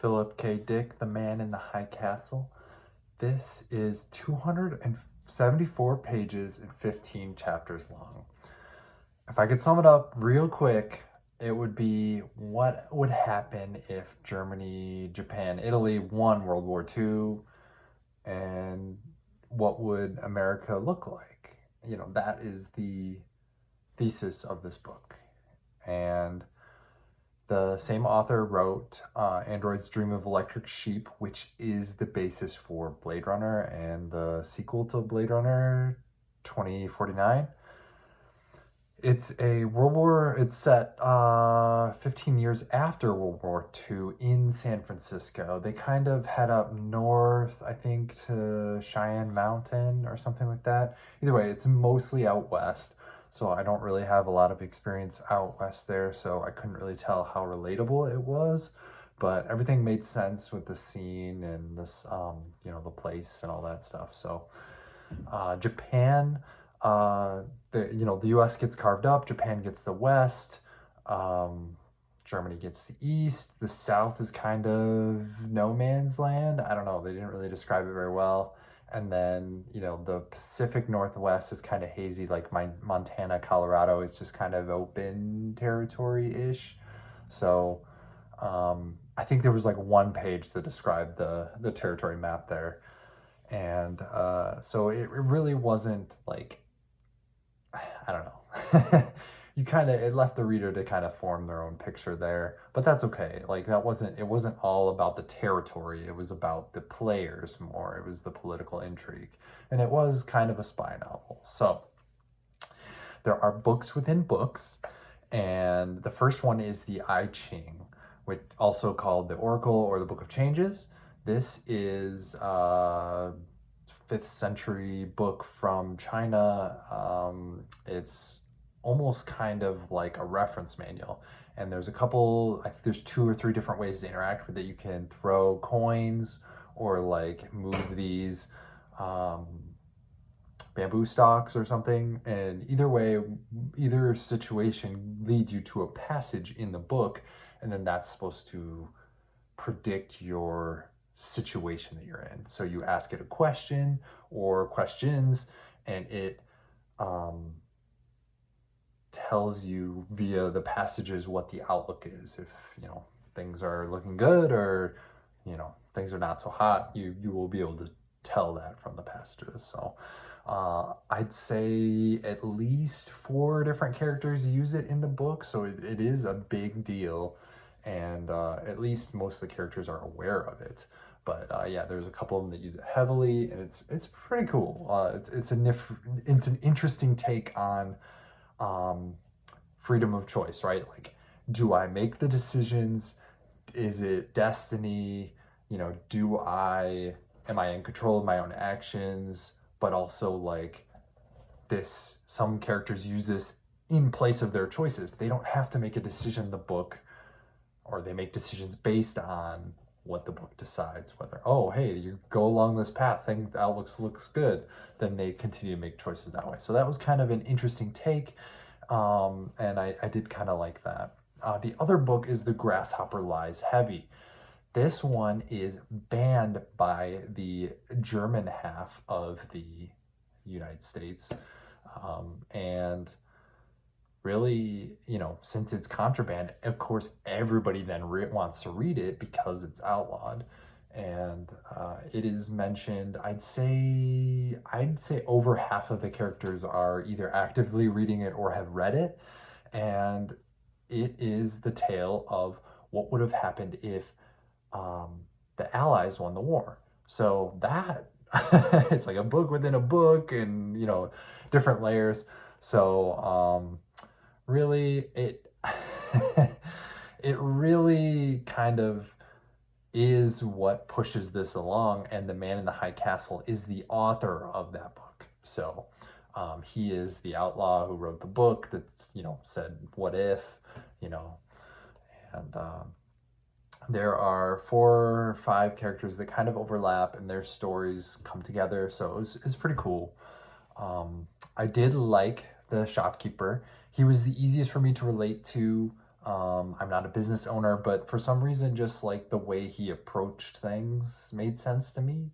Phillip K Dick, The Man in the High Castle. This is 274 pages and 15 chapters long. If I could sum it up real quick, it would be what would happen if Germany, Japan, Italy won World War II, and what would America look like? That is the thesis of this book. And the same author wrote Android's Dream of Electric Sheep, which is the basis for Blade Runner and the sequel to Blade Runner 2049. It's set 15 years after World War II in San Francisco. They kind of head up north, I think, to Cheyenne Mountain or something like that. Either way, it's mostly out west. So I don't really have a lot of experience out west there, so I couldn't really tell how relatable it was. But everything made sense with the scene and this, the place and all that stuff. So Japan, the U.S. gets carved up, Japan gets the west, Germany gets the east. The south is kind of no man's land. I don't know, they didn't really describe it very well. And then, the Pacific Northwest is kind of hazy, like Montana, Colorado. It's just kind of open territory-ish. So I think there was like one page that described the territory map there. And so it really wasn't like, I don't know. It left the reader to kind of form their own picture there, but that's okay. Like it wasn't all about the territory. It was about the players more. It was the political intrigue, and it was kind of a spy novel. So there are books within books, and the first one is the I Ching, which also called the Oracle or the Book of Changes. This is 5th century book from China. It's almost kind of like a reference manual, and there's there's 2 or 3 different ways to interact with it. You can throw coins or like move these bamboo stalks or something, and either situation leads you to a passage in the book, and then that's supposed to predict your situation that you're in. So you ask it a question or questions, and it tells you via the passages what the outlook is. If things are looking good, or things are not so hot, you will be able to tell that from the passages. So I'd say at least 4 different characters use it in the book, so it is a big deal, and at least most of the characters are aware of it. But there's a couple of them that use it heavily, and it's pretty cool. It's an interesting take on freedom of choice, right? Like, do I make the decisions? Is it destiny? Am I in control of my own actions? But also, like, some characters use this in place of their choices. They don't have to make a decision in the book, or they make decisions based on what the book decides. Whether, oh, hey, you go along this path, think the outlook looks good, then they continue to make choices that way. So that was kind of an interesting take, and I did kind of like that. The other book is The Grasshopper Lies Heavy. This one is banned by the German half of the United States, and really, since it's contraband, of course, everybody then wants to read it because it's outlawed. And it is mentioned, I'd say over half of the characters are either actively reading it or have read it. And it is the tale of what would have happened if the Allies won the war. So that, it's like a book within a book, and, different layers. So, really, it really kind of is what pushes this along, and The Man in the High Castle is the author of that book. So he is the outlaw who wrote the book that's, said, what if, and there are 4 or 5 characters that kind of overlap, and their stories come together. So it's pretty cool. I did like the shopkeeper. He was the easiest for me to relate to I'm not a business owner, but for some reason, just like the way he approached things made sense to me.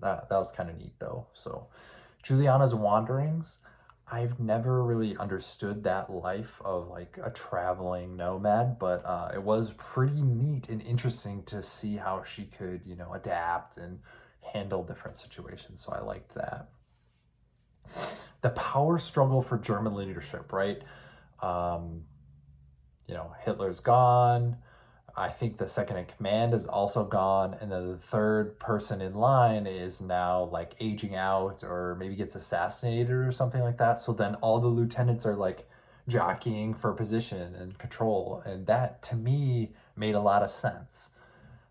That was kind of neat though. So Juliana's Wanderings, I've never really understood that life of like a traveling nomad, but it was pretty neat and interesting to see how she could, adapt and handle different situations. So I liked that. The power struggle for German leadership, right? Um, Hitler's gone. I think the second in command is also gone, and then the third person in line is now like aging out or maybe gets assassinated or something like that. So then all the lieutenants are like jockeying for position and control, and that to me made a lot of sense.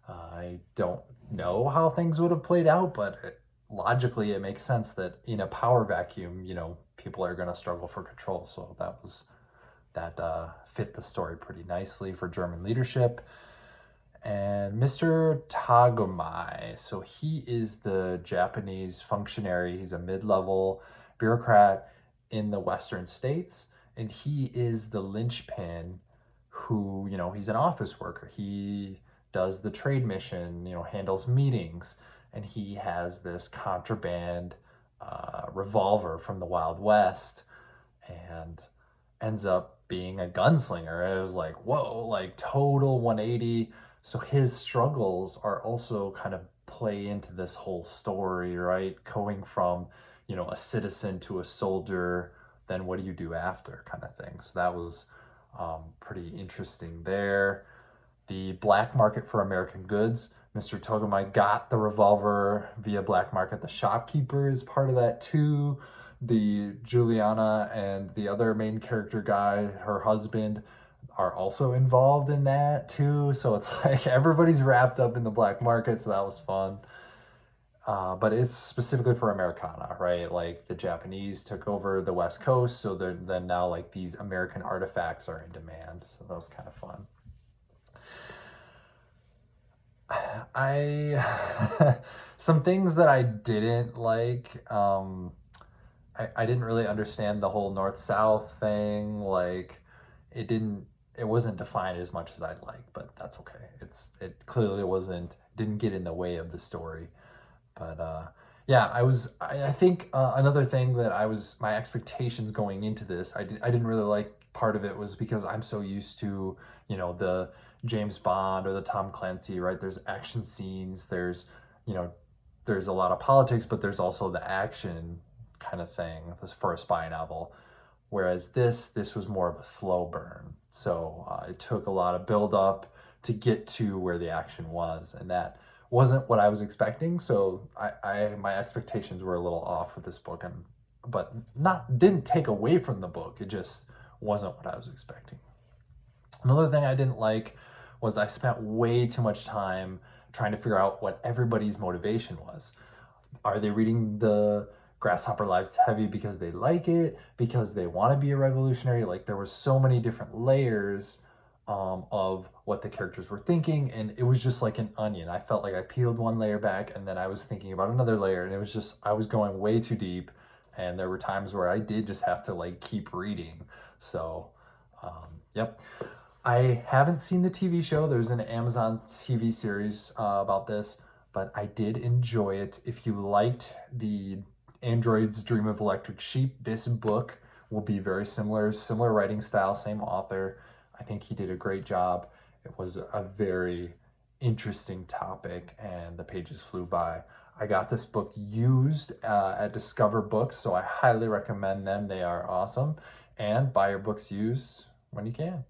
I don't know how things would have played out, but logically it makes sense that in a power vacuum, people are going to struggle for control. So that fit the story pretty nicely for German leadership. And Mr. Tagomai, so he is the Japanese functionary. He's a mid-level bureaucrat in the Western states, and he is the linchpin who, he's an office worker. He does the trade mission, handles meetings, and he has this contraband revolver from the Wild West and ends up being a gunslinger. It was like, whoa, like total 180. So his struggles are also kind of play into this whole story, right? Going from, a citizen to a soldier, then what do you do after kind of thing. So that was pretty interesting there. The black market for American goods. Mr. Togomai got the revolver via black market. The shopkeeper is part of that too. The Juliana and the other main character guy, her husband, are also involved in that too. So it's like everybody's wrapped up in the black market. So that was fun. But it's specifically for Americana, right? Like the Japanese took over the West Coast. So then now like these American artifacts are in demand. So that was kind of fun. Some things that I didn't like. I didn't really understand the whole north-south thing. Like, it wasn't defined as much as I'd like, but that's okay. It clearly didn't get in the way of the story. But yeah, I think another thing that my expectations going into this, I didn't really like. Part of it was because I'm so used to, the James Bond or the Tom Clancy, right? There's action scenes, there's a lot of politics, but there's also the action kind of thing for a spy novel. Whereas this was more of a slow burn. So it took a lot of build up to get to where the action was, and that wasn't what I was expecting. So my expectations were a little off with this book, but didn't take away from the book. It just wasn't what I was expecting. Another thing I didn't like was I spent way too much time trying to figure out what everybody's motivation was. Are they reading the Grasshopper Lies Heavy because they like it, because they want to be a revolutionary? Like there were so many different layers of what the characters were thinking, and it was just like an onion. I felt like I peeled one layer back and then I was thinking about another layer, and it was just, I was going way too deep, and there were times where I did just have to like keep reading. So yep. I haven't seen the TV show. There's an Amazon TV series about this, but I did enjoy it. If you liked the Android's Dream of Electric Sheep, this book will be very similar writing style, same author. I think he did a great job. It was a very interesting topic, and the pages flew by. I got this book used at Discover Books, so I highly recommend them. They are awesome. And buy your books used when you can.